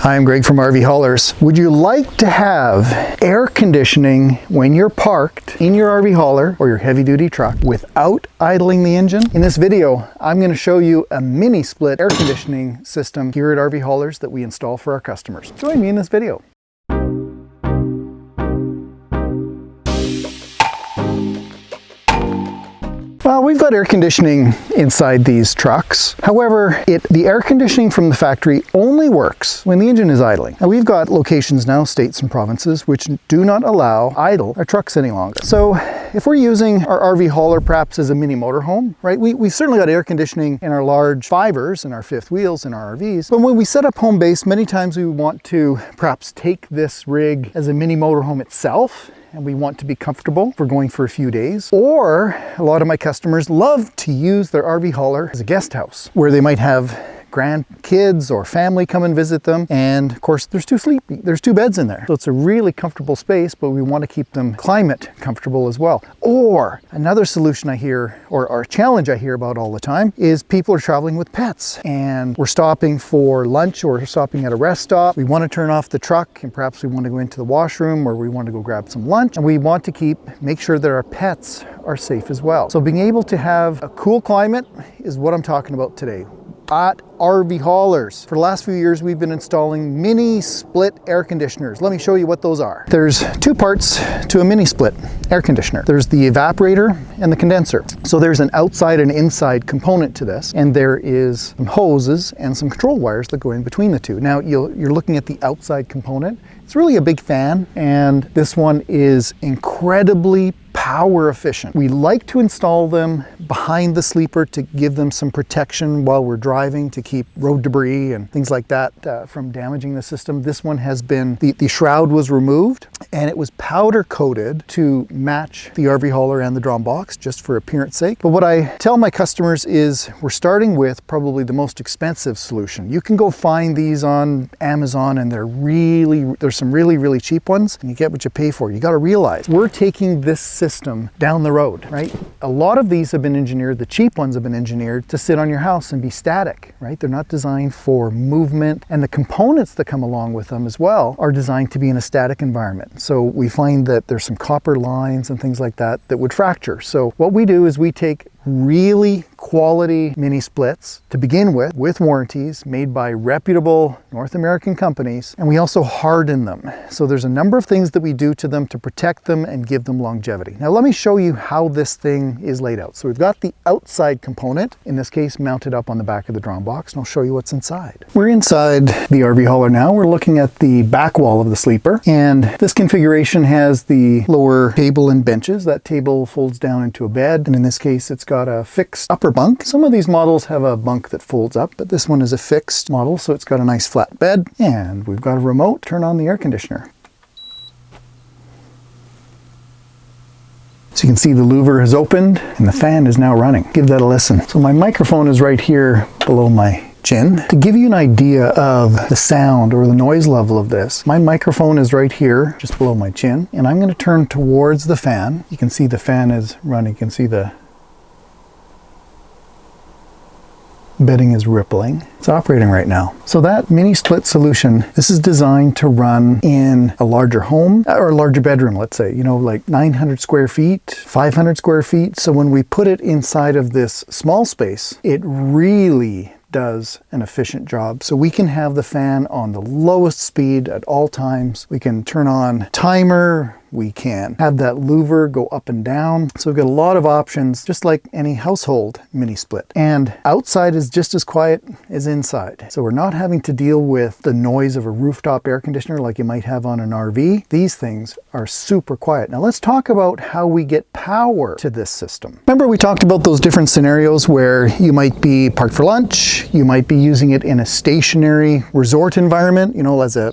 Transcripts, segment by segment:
Hi, I'm Greg from RV Haulers. Would you like to have air conditioning when you're parked in your RV hauler or your heavy duty truck without idling the engine? In this video, I'm going to show you a mini split air conditioning system here at RV Haulers that we install for our customers. Join me in this video. Well, we've got air conditioning inside these trucks. However, the air conditioning from the factory only works when the engine is idling. Now, we've got locations now, states and provinces, which do not allow idle our trucks any longer. So if we're using our RV hauler perhaps as a mini motorhome, right? We've certainly got air conditioning in our large fivers and our fifth wheels in our RVs. But when we set up home base, many times we want to perhaps take this rig as a mini motorhome itself, and we want to be comfortable if we're going for a few days. Or a lot of my customers love to use their RV hauler as a guest house where they might have grandkids or family come and visit them, and of course there's two beds in there, so it's a really comfortable space, but we want to keep them climate comfortable as well. Or another solution I hear, or a challenge I hear about all the time, is people are traveling with pets and we're stopping for lunch or stopping at a rest stop. We want to turn off the truck and perhaps we want to go into the washroom or we want to go grab some lunch, and we want to make sure that our pets are safe as well. So being able to have a cool climate is what I'm talking about today at RV Haulers. For the last few years, we've been installing mini split air conditioners. Let me show you what those are. There's two parts to a mini split air conditioner. There's the evaporator and the condenser. So there's an outside and inside component to this, and there is some hoses and some control wires that go in between the two. Now you're looking at the outside component. It's really a big fan, and this one is incredibly power efficient. We like to install them behind the sleeper to give them some protection while we're driving, to keep road debris and things like that from damaging the system. This one has been, the shroud was removed and it was powder coated to match the RV hauler and the drum box, just for appearance sake. But what I tell my customers is we're starting with probably the most expensive solution. You can go find these on Amazon, and there's some really cheap ones, and you get what you pay for. You got to realize we're taking this system down the road, right? A lot of these have been engineered, the cheap ones have been engineered to sit on your house and be static, right? They're not designed for movement, and the components that come along with them as well are designed to be in a static environment. So we find that there's some copper lines and things like that would fracture. So what we do is we take really quality mini splits to begin with warranties made by reputable North American companies, and we also harden them. So there's a number of things that we do to them to protect them and give them longevity. Now let me show you how this thing is laid out. So we've got the outside component, in this case mounted up on the back of the drum box, and I'll show you what's inside. We're inside the RV hauler now. We're looking at the back wall of the sleeper, and this configuration has the lower table and benches. That table folds down into a bed, and in this case it's got a fixed upper bunk. Some of these models have a bunk that folds up, but this one is a fixed model, so it's got a nice flat bed, and we've got a remote to turn on the air conditioner. So you can see the louver has opened and the fan is now running. Give that a listen. So my microphone is right here below my chin. To give you an idea of the sound or the noise level of this, my microphone is right here just below my chin, and I'm going to turn towards the fan. You can see the fan is running. You can see the bedding is rippling. It's operating right now. So that mini split solution, this is designed to run in a larger home or a larger bedroom, let's say, like 900 square feet, 500 square feet. So when we put it inside of this small space, it really does an efficient job. So we can have the fan on the lowest speed at all times. We can turn on timer. We can have that louver go up and down. So we've got a lot of options, just like any household mini split. And outside is just as quiet as inside. So we're not having to deal with the noise of a rooftop air conditioner like you might have on an RV. These things are super quiet. Now let's talk about how we get power to this system. Remember we talked about those different scenarios where you might be parked for lunch, you might be using it in a stationary resort environment,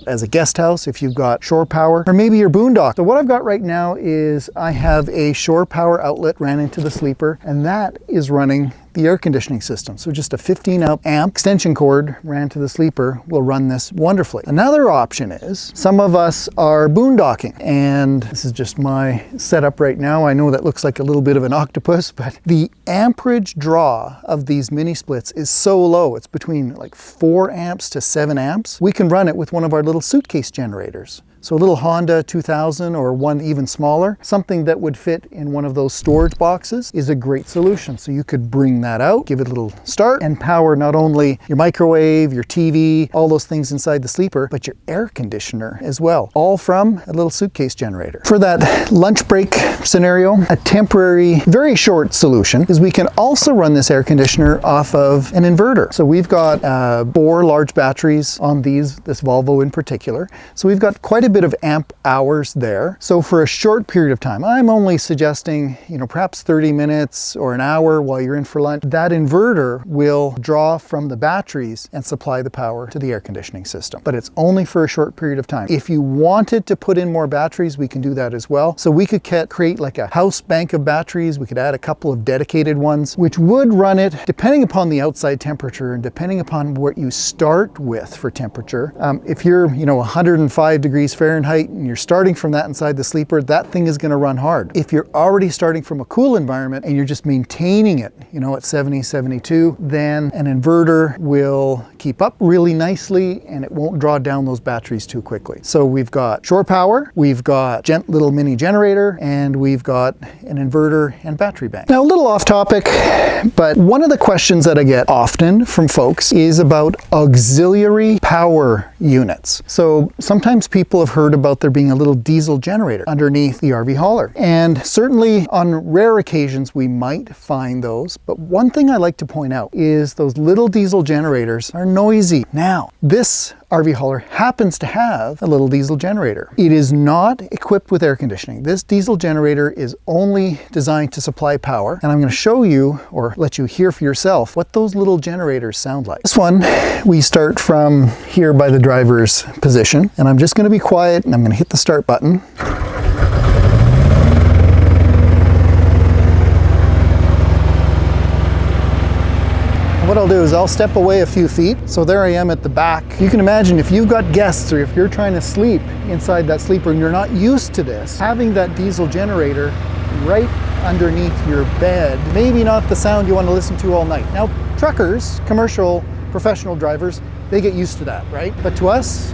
as a guest house if you've got shore power, or maybe you're boondock. So what I've got right now is I have a shore power outlet ran into the sleeper, and that is running the air conditioning system. So just a 15 amp extension cord ran to the sleeper will run this wonderfully. Another option is some of us are boondocking, and this is just my setup right now. I know that looks like a little bit of an octopus, but the amperage draw of these mini splits is so low. It's between like 4 amps to 7 amps. We can run it with one of our little suitcase generators. So a little Honda 2000 or one even smaller, something that would fit in one of those storage boxes is a great solution. So you could bring that out, give it a little start, and power not only your microwave, your TV, all those things inside the sleeper, but your air conditioner as well, all from a little suitcase generator. For that lunch break scenario, a temporary, very short solution is we can also run this air conditioner off of an inverter. So we've got 4 large batteries on this Volvo in particular. So we've got quite a bit of amp hours there. So for a short period of time, I'm only suggesting, perhaps 30 minutes or an hour while you're in for lunch, that inverter will draw from the batteries and supply the power to the air conditioning system. But it's only for a short period of time. If you wanted to put in more batteries, we can do that as well. So we could create like a house bank of batteries. We could add a couple of dedicated ones, which would run it depending upon the outside temperature and depending upon what you start with for temperature. If you're, 105 degrees Fahrenheit and you're starting from that inside the sleeper, that thing is going to run hard. If you're already starting from a cool environment and you're just maintaining it, at 70, 72, then an inverter will keep up really nicely and it won't draw down those batteries too quickly. So we've got shore power, we've got little mini generator, and we've got an inverter and battery bank. Now a little off topic, but one of the questions that I get often from folks is about auxiliary power units. So sometimes people have heard about there being a little diesel generator underneath the RV hauler. And certainly on rare occasions we might find those, but one thing I like to point out is those little diesel generators are noisy. Now, this RV hauler happens to have a little diesel generator. It is not equipped with air conditioning. This diesel generator is only designed to supply power, and I'm going to show you, or let you hear for yourself, what those little generators sound like. This one, we start from here by the driver's position, and I'm just going to be quiet and I'm going to hit the start button. What I'll do is I'll step away a few feet. So there I am at the back. You can imagine if you've got guests or if you're trying to sleep inside that sleeper and you're not used to this, having that diesel generator right underneath your bed, maybe not the sound you want to listen to all night. Now, truckers, commercial, professional drivers, they get used to that, right? But to us,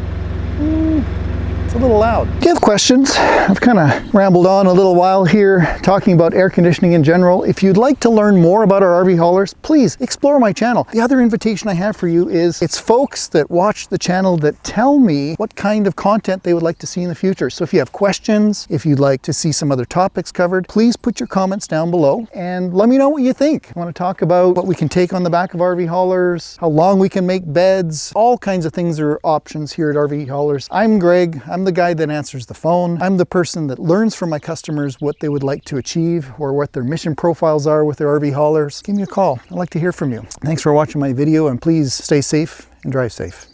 it's a little loud. If you have questions, I've kind of rambled on a little while here talking about air conditioning in general. If you'd like to learn more about our RV haulers, please explore my channel. The other invitation I have for you is it's folks that watch the channel that tell me what kind of content they would like to see in the future. So if you have questions, if you'd like to see some other topics covered, please put your comments down below and let me know what you think. I want to talk about what we can take on the back of RV haulers, how long we can make beds, all kinds of things are options here at RV haulers. I'm Greg. I'm the guy that answers the phone. I'm the person that learns from my customers what they would like to achieve or what their mission profiles are with their RV haulers. Give me a call. I'd like to hear from you. Thanks for watching my video, and please stay safe and drive safe.